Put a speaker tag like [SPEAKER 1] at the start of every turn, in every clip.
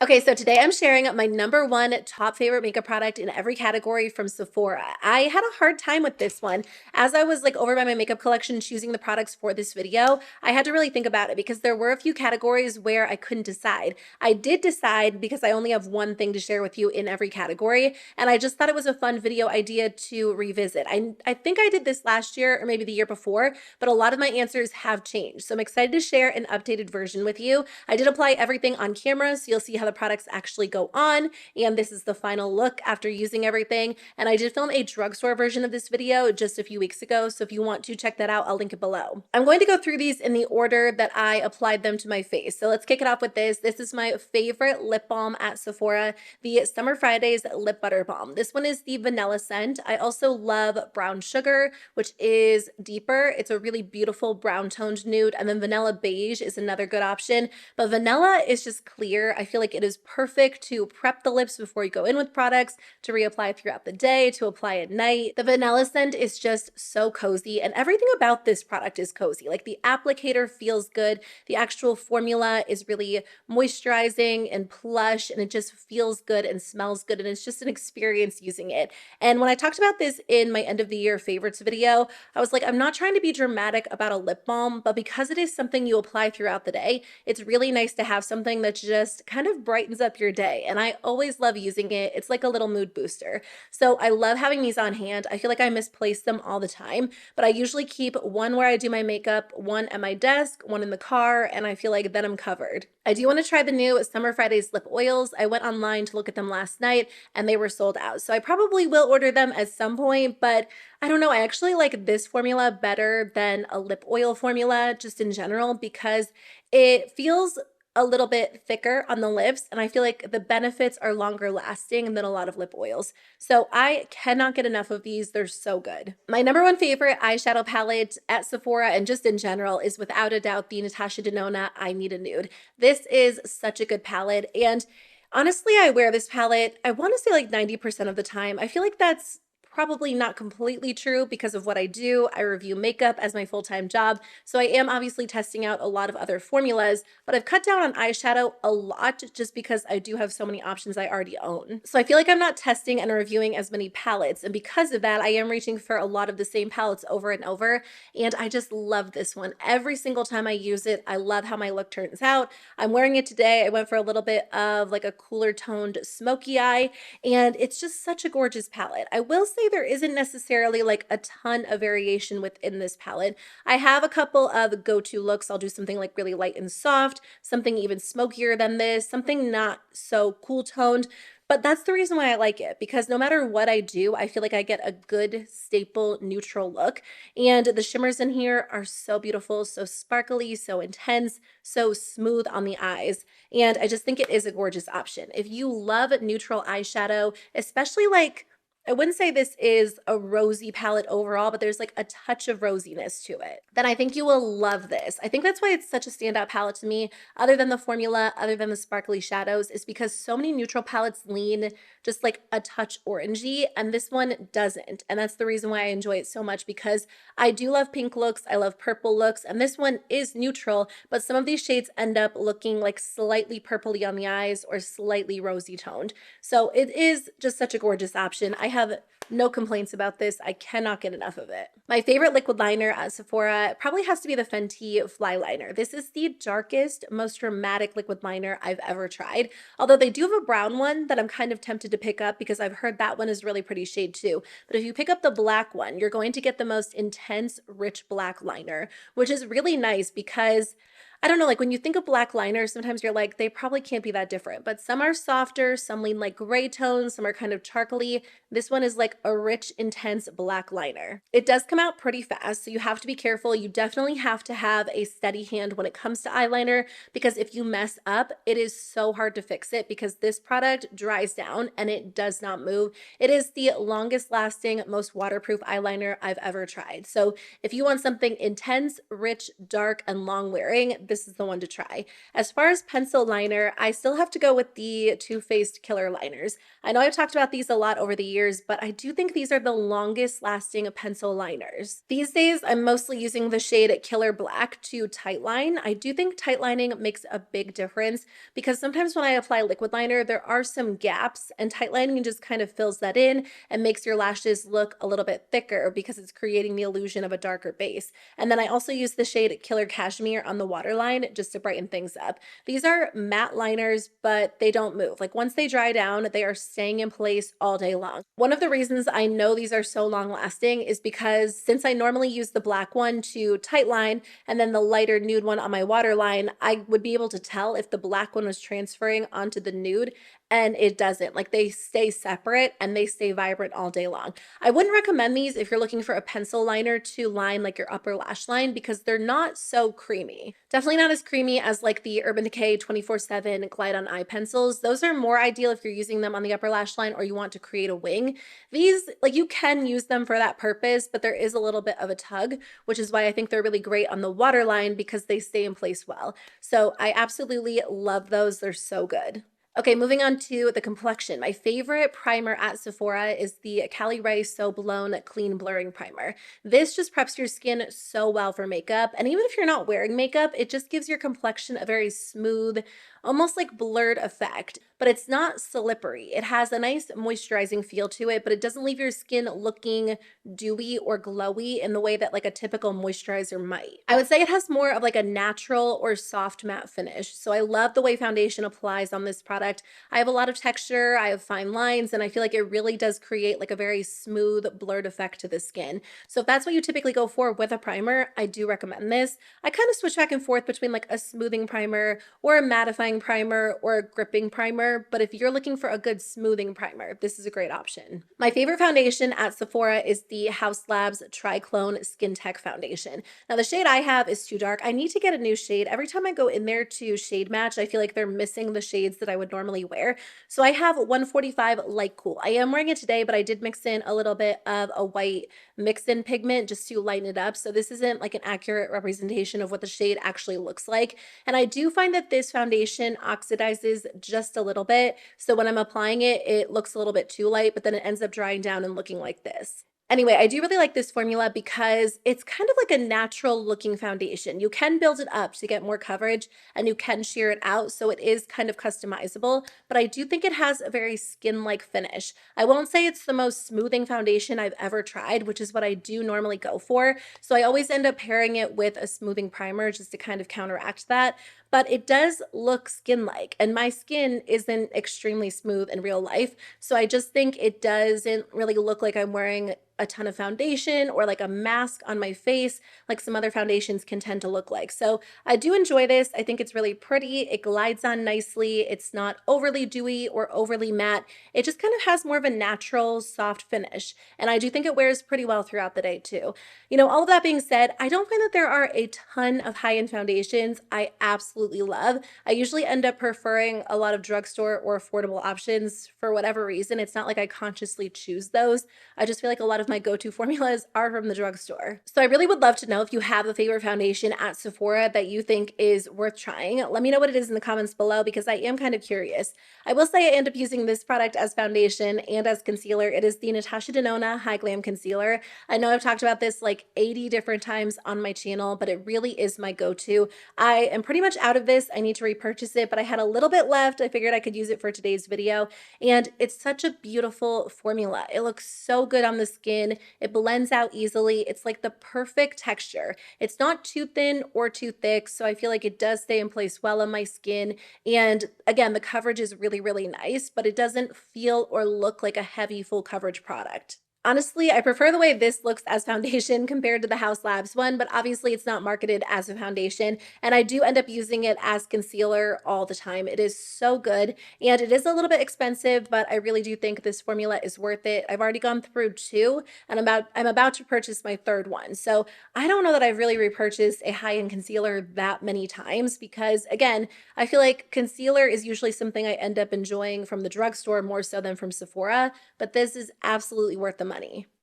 [SPEAKER 1] Okay, so today I'm sharing my #1 top favorite makeup product in every category from Sephora. I had a hard time with this one. As I was like over by my makeup collection choosing the products for this video, I had to really think about it because there were a few categories where I couldn't decide. I did decide because I only have one thing to share with you in every category, and I just thought it was a fun video idea to revisit. I think I did this last year or maybe the year before, but a lot of my answers have changed. So I'm excited to share an updated version with you. I did apply everything on camera, so you'll see how the products actually go on, and this is the final look after using everything. And I did film a drugstore version of this video just a few weeks ago, so if you want to check that out, I'll link it below. I'm going to go through these in the order that I applied them to my face. So let's kick it off with this. This is my favorite lip balm at Sephora, the Summer Fridays Lip Butter Balm. This one is the vanilla scent. I also love brown sugar, which is deeper. It's a really beautiful brown toned nude, and then vanilla beige is another good option. But vanilla is just clear. I feel like it is perfect to prep the lips before you go in with products, to reapply throughout the day, to apply at night. The vanilla scent is just so cozy, and everything about this product is cozy. Like the applicator feels good. The actual formula is really moisturizing and plush, and it just feels good and smells good, and it's just an experience using it. And when I talked about this in my end of the year favorites video, I was like, I'm not trying to be dramatic about a lip balm, but because it is something you apply throughout the day, it's really nice to have something that just kind of brightens up your day. And I always love using it. It's like a little mood booster. So I love having these on hand. I feel like I misplace them all the time, but I usually keep one where I do my makeup, one at my desk, one in the car, and I feel like then I'm covered. I do want to try the new Summer Fridays lip oils. I went online to look at them last night and they were sold out. So I probably will order them at some point, but I don't know. I actually like this formula better than a lip oil formula just in general because it feels a little bit thicker on the lips, and I feel like the benefits are longer lasting than a lot of lip oils. So I cannot get enough of these. They're so good. My #1 favorite eyeshadow palette at Sephora and just in general is without a doubt the Natasha Denona I Need a Nude. This is such a good palette, and honestly, I wear this palette, I want to say like 90% of the time. I feel like that's probably not completely true because of what I do. I review makeup as my full-time job, so I am obviously testing out a lot of other formulas, but I've cut down on eyeshadow a lot just because I do have so many options I already own. So I feel like I'm not testing and reviewing as many palettes, and because of that, I am reaching for a lot of the same palettes over and over, and I just love this one. Every single time I use it, I love how my look turns out. I'm wearing it today. I went for a little bit of like a cooler toned smoky eye, and it's just such a gorgeous palette. I will say there isn't necessarily like a ton of variation within this palette. I have a couple of go-to looks. I'll do something like really light and soft, something even smokier than this, something not so cool toned. But that's the reason why I like it, because no matter what I do, I feel like I get a good staple neutral look. And the shimmers in here are so beautiful, so sparkly, so intense, so smooth on the eyes. And I just think it is a gorgeous option. If you love neutral eyeshadow, especially like, I wouldn't say this is a rosy palette overall, but there's like a touch of rosiness to it, then I think you will love this. I think that's why it's such a standout palette to me, other than the formula, other than the sparkly shadows, is because so many neutral palettes lean just like a touch orangey, and this one doesn't. And that's the reason why I enjoy it so much, because I do love pink looks, I love purple looks, and this one is neutral, but some of these shades end up looking like slightly purpley on the eyes or slightly rosy toned. So it is just such a gorgeous option. I have no complaints about this. I cannot get enough of it. My favorite liquid liner at Sephora probably has to be the Fenty Flyliner. This is the darkest, most dramatic liquid liner I've ever tried. Although they do have a brown one that I'm kind of tempted to pick up because I've heard that one is really pretty shade too. But if you pick up the black one, you're going to get the most intense, rich black liner, which is really nice because I don't know, like when you think of black liners, sometimes you're like, they probably can't be that different, but some are softer, some lean like gray tones, some are kind of charcoaly. This one is like a rich, intense black liner. It does come out pretty fast, so you have to be careful. You definitely have to have a steady hand when it comes to eyeliner, because if you mess up, it is so hard to fix it because this product dries down and it does not move. It is the longest lasting, most waterproof eyeliner I've ever tried. So if you want something intense, rich, dark, and long wearing, this is the one to try. As far as pencil liner, I still have to go with the Too Faced Killer Liners. I know I've talked about these a lot over the years, but I do think these are the longest lasting pencil liners. These days, I'm mostly using the shade Killer Black to tightline. I do think tightlining makes a big difference because sometimes when I apply liquid liner, there are some gaps, and tightlining just kind of fills that in and makes your lashes look a little bit thicker because it's creating the illusion of a darker base. And then I also use the shade Killer Cashmere on the waterline just to brighten things up. These are matte liners, but they don't move. Like once they dry down, they are staying in place all day long. One of the reasons I know these are so long lasting is because since I normally use the black one to tightline and then the lighter nude one on my waterline, I would be able to tell if the black one was transferring onto the nude, and it doesn't. Like they stay separate and they stay vibrant all day long. I wouldn't recommend these if you're looking for a pencil liner to line like your upper lash line because they're not so creamy. Definitely not as creamy as like the Urban Decay 24/7 Glide on Eye pencils. Those are more ideal if you're using them on the upper lash line or you want to create a wing. These, like you can use them for that purpose, but there is a little bit of a tug, which is why I think they're really great on the waterline because they stay in place well. So I absolutely love those. They're so good. Okay, moving on to the complexion. My favorite primer at Sephora is the Caliray So Blown Clean Blurring Primer. This just preps your skin so well for makeup, and even if you're not wearing makeup, it just gives your complexion a very smooth, almost like blurred effect, but it's not slippery. It has a nice moisturizing feel to it, but it doesn't leave your skin looking dewy or glowy in the way that like a typical moisturizer might. I would say it has more of like a natural or soft matte finish. So I love the way foundation applies on this product. I have a lot of texture, I have fine lines, and I feel like it really does create like a very smooth blurred effect to the skin. So if that's what you typically go for with a primer, I do recommend this. I kind of switch back and forth between like a smoothing primer or a mattifying primer or a gripping primer, but if you're looking for a good smoothing primer, this is a great option. My favorite foundation at Sephora is the Haus Labs Triclone Skintech foundation. Now the shade I have is too dark. I need to get a new shade. Every time I go in there to shade match, I feel like they're missing the shades that I would normally wear. So I have 145 Light Cool. I am wearing it today, but I did mix in a little bit of a white mix-in pigment just to lighten it up. So this isn't like an accurate representation of what the shade actually looks like. And I do find that this foundation oxidizes just a little bit. So when I'm applying it, it looks a little bit too light, but then it ends up drying down and looking like this. Anyway, I do really like this formula because it's kind of like a natural looking foundation. You can build it up to get more coverage and you can sheer it out, so it is kind of customizable, but I do think it has a very skin-like finish. I won't say it's the most smoothing foundation I've ever tried, which is what I do normally go for, so I always end up pairing it with a smoothing primer just to kind of counteract that, but it does look skin-like, and my skin isn't extremely smooth in real life, so I just think it doesn't really look like I'm wearing a ton of foundation or like a mask on my face like some other foundations can tend to look like. So I do enjoy this. I think it's really pretty. It glides on nicely. It's not overly dewy or overly matte. It just kind of has more of a natural soft finish. And I do think it wears pretty well throughout the day too. You know, all of that being said, I don't find that there are a ton of high-end foundations I absolutely love. I usually end up preferring a lot of drugstore or affordable options for whatever reason. It's not like I consciously choose those. I just feel like a lot of my go-to formulas are from the drugstore. So I really would love to know if you have a favorite foundation at Sephora that you think is worth trying. Let me know what it is in the comments below because I am kind of curious. I will say I end up using this product as foundation and as concealer. It is the Natasha Denona HyGlam Concealer. I know I've talked about this like 80 different times on my channel, but it really is my go-to. I am pretty much out of this. I need to repurchase it, but I had a little bit left. I figured I could use it for today's video, and it's such a beautiful formula. It looks so good on the skin. It blends out easily. It's like the perfect texture. It's not too thin or too thick, so I feel like it does stay in place well on my skin. And again, the coverage is really, really nice, but it doesn't feel or look like a heavy full coverage product. Honestly, I prefer the way this looks as foundation compared to the Haus Labs one, but obviously it's not marketed as a foundation, and I do end up using it as concealer all the time. It is so good, and it is a little bit expensive, but I really do think this formula is worth it. I've already gone through two, and I'm about to purchase my third one, so I don't know that I've really repurchased a high-end concealer that many times because, again, I feel like concealer is usually something I end up enjoying from the drugstore more so than from Sephora, but this is absolutely worth the money.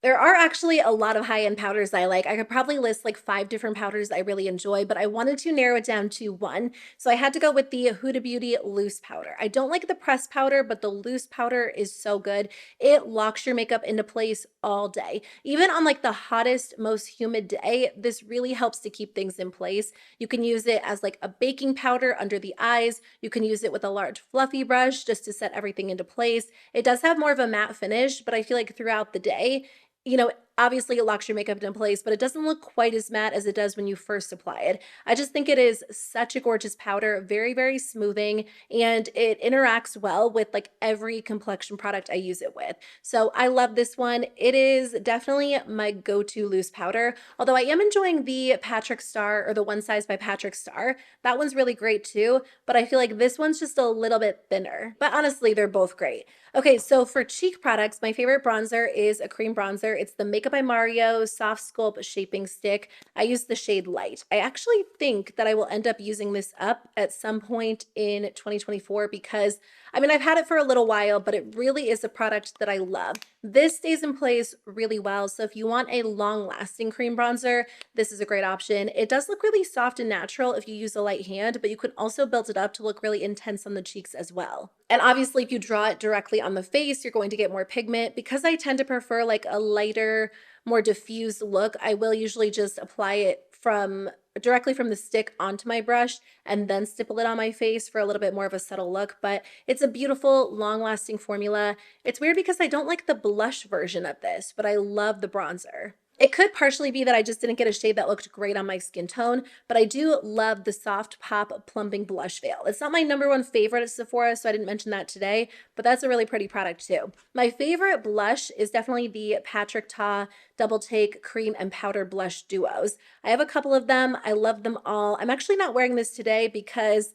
[SPEAKER 1] There are actually a lot of high-end powders I like. I could probably list like 5 different powders I really enjoy, but I wanted to narrow it down to one. So I had to go with the Huda Beauty loose powder. I don't like the pressed powder, but the loose powder is so good. It locks your makeup into place all day. Even on like the hottest, most humid day, this really helps to keep things in place. You can use it as like a baking powder under the eyes. You can use it with a large fluffy brush just to set everything into place. It does have more of a matte finish, but I feel like throughout the day, obviously it locks your makeup in place, but it doesn't look quite as matte as it does when you first apply it. I just think it is such a gorgeous powder, very, very smoothing, and it interacts well with like every complexion product I use it with. So I love this one. It is definitely my go-to loose powder, although I am enjoying the Patrick Star or the One Size by Patrick Star. That one's really great too, but I feel like this one's just a little bit thinner. But honestly, they're both great. Okay, so for cheek products, my favorite bronzer is a cream bronzer. It's the Makeup by Mario Soft Sculpt Shaping Stick. I use the shade Light. I actually think that I will end up using this up at some point in 2024 because, I mean, I've had it for a little while, but it really is a product that I love. This stays in place really well, so if you want a long-lasting cream bronzer, this is a great option. It does look really soft and natural if you use a light hand, but you can also build it up to look really intense on the cheeks as well. And obviously, if you draw it directly on the face, you're going to get more pigment. Because I tend to prefer like a lighter, more diffused look, I will usually just apply it directly from the stick onto my brush and then stipple it on my face for a little bit more of a subtle look. But it's a beautiful, long-lasting formula. It's weird because I don't like the blush version of this, but I love the bronzer. It could partially be that I just didn't get a shade that looked great on my skin tone, but I do love the Soft Pop Plumping Blush Veil. It's not my number one favorite at Sephora, so I didn't mention that today, but that's a really pretty product too. My favorite blush is definitely the Patrick Ta Double Take Cream and Powder Blush Duos. I have a couple of them. I love them all. I'm actually not wearing this today because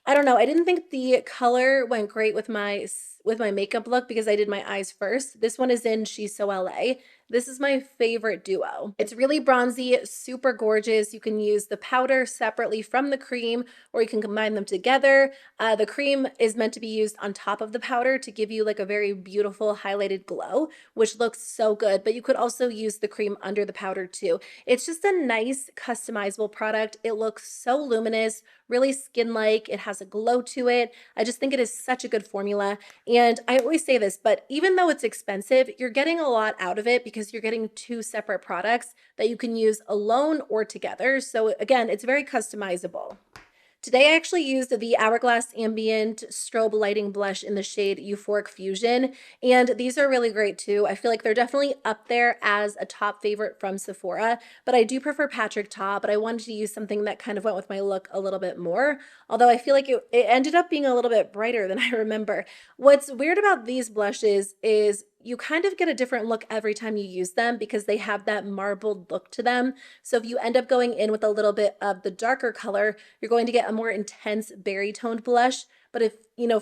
[SPEAKER 1] I don't know, I didn't think the color went great with my makeup look because I did my eyes first. This one is in She's So LA. This is my favorite duo. It's really bronzy, super gorgeous. You can use the powder separately from the cream, or you can combine them together. The cream is meant to be used on top of the powder to give you like a very beautiful highlighted glow, which looks so good, but you could also use the cream under the powder too. It's just a nice customizable product. It looks so luminous, really skin-like. It has a glow to it. I just think it is such a good formula. And I always say this, but even though it's expensive, you're getting a lot out of it because you're getting two separate products that you can use alone or together. So again, it's very customizable. Today I actually used the Hourglass Ambient Strobe Lighting Blush in the shade Euphoric Fusion, and these are really great too. I feel like they're definitely up there as a top favorite from Sephora, but I do prefer Patrick Ta, but I wanted to use something that kind of went with my look a little bit more, although I feel like it ended up being a little bit brighter than I remember. What's weird about these blushes is you kind of get a different look every time you use them because they have that marbled look to them. So if you end up going in with a little bit of the darker color, you're going to get a more intense berry toned blush. But if,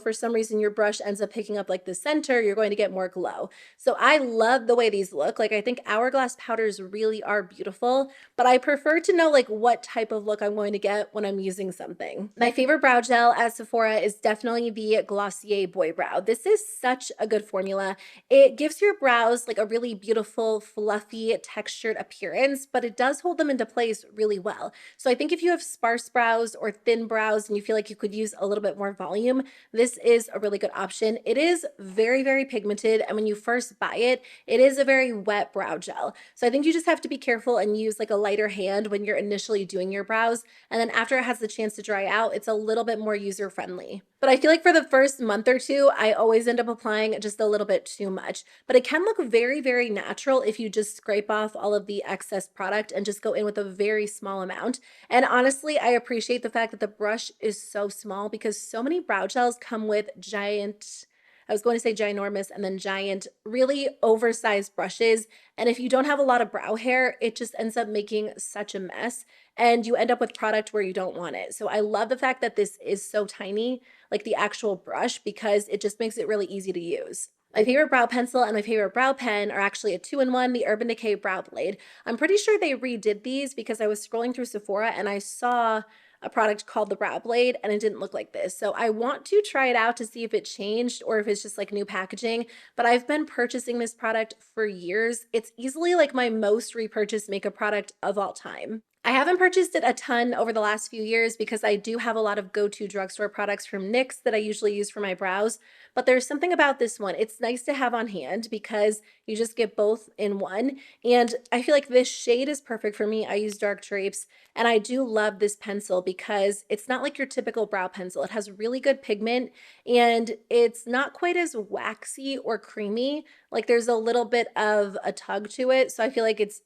[SPEAKER 1] for some reason your brush ends up picking up like the center, you're going to get more glow. So I love the way these look. Like I think Hourglass powders really are beautiful, but I prefer to know like what type of look I'm going to get when I'm using something. My favorite brow gel at Sephora is definitely the Glossier Boy Brow. This is such a good formula. It gives your brows like a really beautiful, fluffy, textured appearance, but it does hold them into place really well. So I think if you have sparse brows or thin brows and you feel like you could use a little bit more volume, this is a really good option. It is very, very pigmented, and when you first buy it, it is a very wet brow gel. So I think you just have to be careful and use like a lighter hand when you're initially doing your brows, and then after it has the chance to dry out, it's a little bit more user-friendly. But I feel like for the first month or two, I always end up applying just a little bit too much. But it can look very, very natural if you just scrape off all of the excess product and just go in with a very small amount. And honestly, I appreciate the fact that the brush is so small because so many brow gels come with giant, I was going to say ginormous and then giant, really oversized brushes. And if you don't have a lot of brow hair, it just ends up making such a mess and you end up with product where you don't want it. So I love the fact that this is so tiny, like the actual brush, because it just makes it really easy to use. My favorite brow pencil and my favorite brow pen are actually a 2-in-1, the Urban Decay Brow Blade. I'm pretty sure they redid these because I was scrolling through Sephora and I saw a product called the Brow Blade, and it didn't look like this. So I want to try it out to see if it changed or if it's just like new packaging, but I've been purchasing this product for years. It's easily like my most repurchased makeup product of all time. I haven't purchased it a ton over the last few years because I do have a lot of go-to drugstore products from NYX that I usually use for my brows, but there's something about this one. It's nice to have on hand because you just get both in one, and I feel like this shade is perfect for me. I use dark drapes, and I do love this pencil because it's not like your typical brow pencil. It has really good pigment, and it's not quite as waxy or creamy. Like there's a little bit of a tug to it, so I feel like it's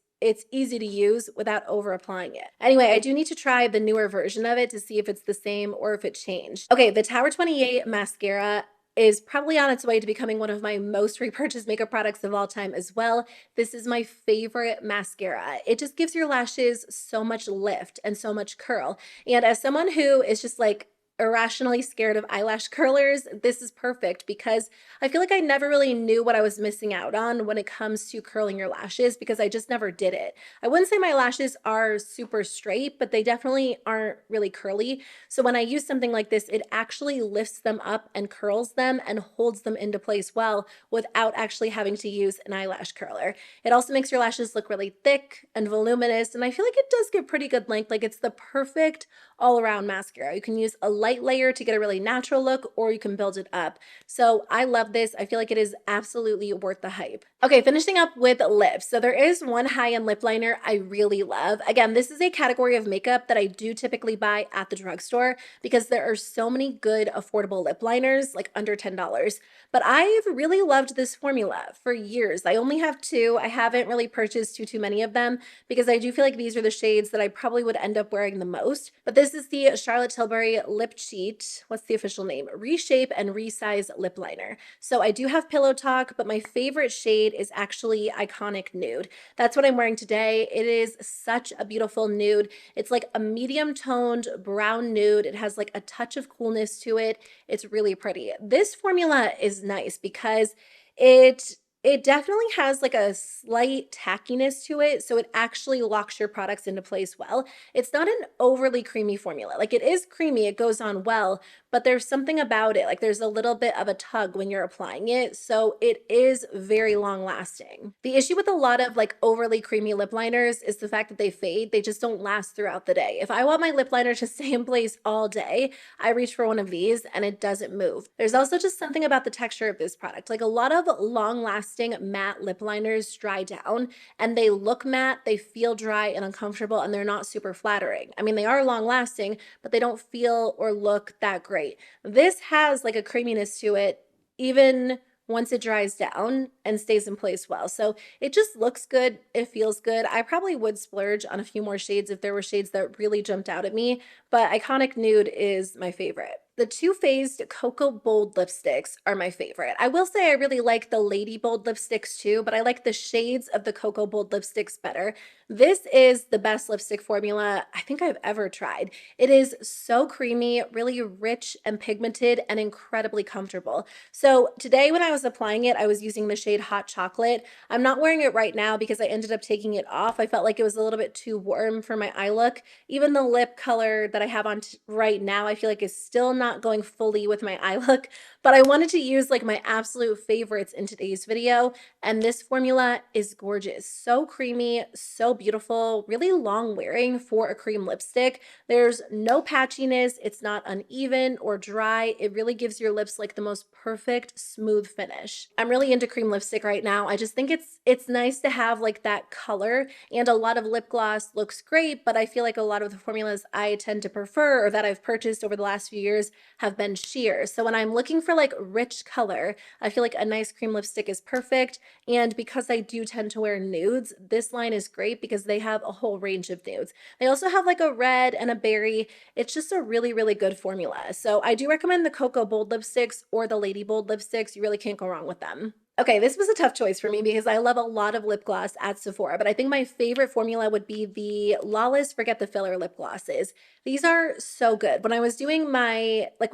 [SPEAKER 1] easy to use without over applying it. Anyway, I do need to try the newer version of it to see if it's the same or if it changed. Okay, the Tower 28 mascara is probably on its way to becoming one of my most repurchased makeup products of all time as well. This is my favorite mascara. It just gives your lashes so much lift and so much curl. And as someone who is just like irrationally scared of eyelash curlers, this is perfect because I feel like I never really knew what I was missing out on when it comes to curling your lashes because I just never did it. I wouldn't say my lashes are super straight, but they definitely aren't really curly. So when I use something like this, it actually lifts them up and curls them and holds them into place well without actually having to use an eyelash curler. It also makes your lashes look really thick and voluminous, and I feel like it does get pretty good length. Like it's the perfect all-around mascara. You can use a light layer to get a really natural look, or you can build it up. So I love this. I feel like it is absolutely worth the hype. Okay, finishing up with lips. So there is one high-end lip liner I really love. Again, this is a category of makeup that I do typically buy at the drugstore because there are so many good affordable lip liners, like under $10. But I've really loved this formula for years. I only have two. I haven't really purchased too many of them because I do feel like these are the shades that I probably would end up wearing the most. But this is the Charlotte Tilbury Lip Cheat. What's the official name? Reshape and Resize Lip Liner. So I do have Pillow Talk, but my favorite shade is actually Iconic Nude. That's what I'm wearing today. It is such a beautiful nude. It's like a medium toned brown nude. It has like a touch of coolness to it. It's really pretty. This formula is nice because it definitely has like a slight tackiness to it, so it actually locks your products into place well. It's not an overly creamy formula. Like it is creamy, it goes on well, but there's something about it. Like there's a little bit of a tug when you're applying it, so it is very long lasting. The issue with a lot of like overly creamy lip liners is the fact that they fade. They just don't last throughout the day. If I want my lip liner to stay in place all day, I reach for one of these and it doesn't move. There's also just something about the texture of this product. Like a lot of long lasting matte lip liners dry down and they look matte, they feel dry and uncomfortable, and they're not super flattering. I mean, they are long lasting, but they don't feel or look that great. This has like a creaminess to it, even once it dries down and stays in place well. So it just looks good. It feels good. I probably would splurge on a few more shades if there were shades that really jumped out at me, but Iconic Nude is my favorite. The Too Faced Cocoa Bold lipsticks are my favorite. I will say I really like the Lady Bold lipsticks too, but I like the shades of the Cocoa Bold lipsticks better. This is the best lipstick formula I think I've ever tried. It is so creamy, really rich and pigmented, and incredibly comfortable. So today when I was applying it, I was using the shade Hot Chocolate. I'm not wearing it right now because I ended up taking it off. I felt like it was a little bit too warm for my eye look. Even the lip color that I have on right now, I feel like is still not going fully with my eye look, but I wanted to use like my absolute favorites in today's video, and this formula is gorgeous. So creamy, so beautiful, really long wearing for a cream lipstick. There's no patchiness, it's not uneven or dry. It really gives your lips like the most perfect smooth finish. I'm really into cream lipstick right now. I just think it's nice to have like that color, and a lot of lip gloss looks great, but I feel like a lot of the formulas I tend to prefer or that I've purchased over the last few years have been sheer. So when I'm looking for like rich color, I feel like a nice cream lipstick is perfect. And because I do tend to wear nudes, this line is great because they have a whole range of nudes. They also have like a red and a berry. It's just a really, really good formula. So I do recommend the Cocoa Bold lipsticks or the Lady Bold lipsticks. You really can't go wrong with them. Okay, this was a tough choice for me because I love a lot of lip gloss at Sephora, but I think my favorite formula would be the Lawless Forget the Filler lip glosses. These are so good. When I was doing when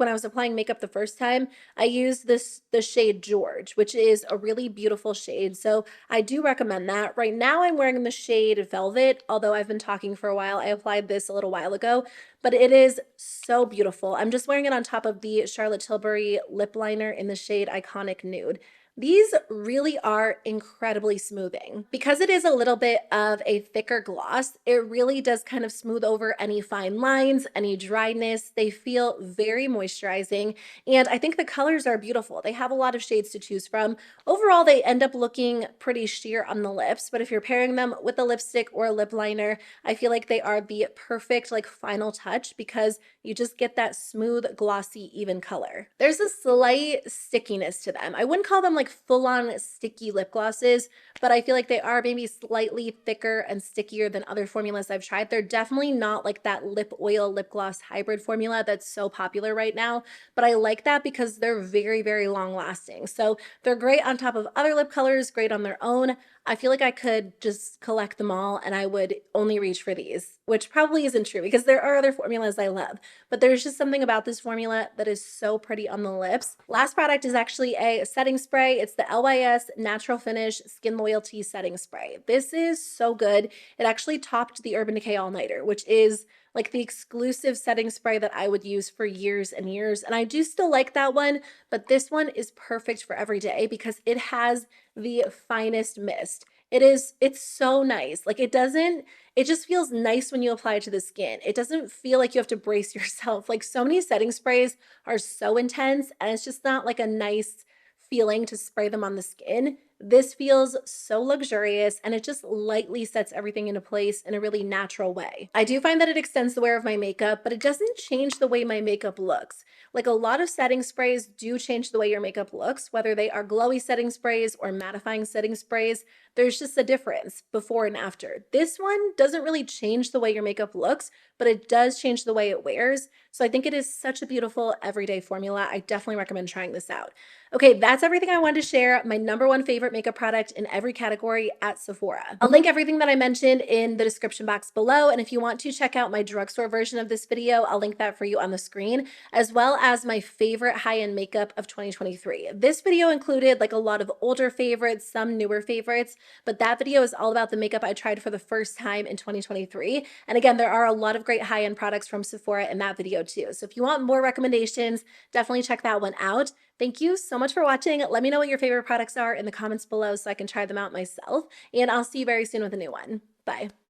[SPEAKER 1] I was applying makeup the first time, I used the shade George, which is a really beautiful shade. So I do recommend that. Right now I'm wearing the shade Velvet, although I've been talking for a while. I applied this a little while ago, but it is so beautiful. I'm just wearing it on top of the Charlotte Tilbury lip liner in the shade Iconic Nude. These really are incredibly smoothing. Because it is a little bit of a thicker gloss, it really does kind of smooth over any fine lines, any dryness. They feel very moisturizing, and I think the colors are beautiful. They have a lot of shades to choose from. Overall, they end up looking pretty sheer on the lips, but if you're pairing them with a lipstick or a lip liner, I feel like they are the perfect like final touch because you just get that smooth, glossy, even color. There's a slight stickiness to them. I wouldn't call them like full-on sticky lip glosses, but I feel like they are maybe slightly thicker and stickier than other formulas I've tried. They're definitely not like that lip oil lip gloss hybrid formula that's so popular right now, but I like that because they're very, very long lasting. So they're great on top of other lip colors, great on their own. I feel like I could just collect them all and I would only reach for these, which probably isn't true because there are other formulas I love, but there's just something about this formula that is so pretty on the lips. Last product is actually a setting spray. It's the LYS Natural Finish Skin Loyalty Setting Spray. This is so good. It actually topped the Urban Decay All Nighter, which is like the exclusive setting spray that I would use for years and years. And I do still like that one, but this one is perfect for every day because it has the finest mist. It's so nice. Like it just feels nice when you apply it to the skin. It doesn't feel like you have to brace yourself. Like so many setting sprays are so intense and it's just not like a nice feeling to spray them on the skin. This feels so luxurious and it just lightly sets everything into place in a really natural way. I do find that it extends the wear of my makeup, but it doesn't change the way my makeup looks. Like a lot of setting sprays do change the way your makeup looks, whether they are glowy setting sprays or mattifying setting sprays. There's just a difference before and after. This one doesn't really change the way your makeup looks, but it does change the way it wears. So I think it is such a beautiful everyday formula. I definitely recommend trying this out. Okay, that's everything I wanted to share. My number one favorite makeup product in every category at Sephora. I'll link everything that I mentioned in the description box below. And if you want to check out my drugstore version of this video, I'll link that for you on the screen, as well as my favorite high-end makeup of 2023. This video included like a lot of older favorites, some newer favorites, but that video is all about the makeup I tried for the first time in 2023. And again, there are a lot of great high-end products from Sephora in that video too. So if you want more recommendations, definitely check that one out. Thank you so much for watching. Let me know what your favorite products are in the comments below so I can try them out myself. And I'll see you very soon with a new one. Bye.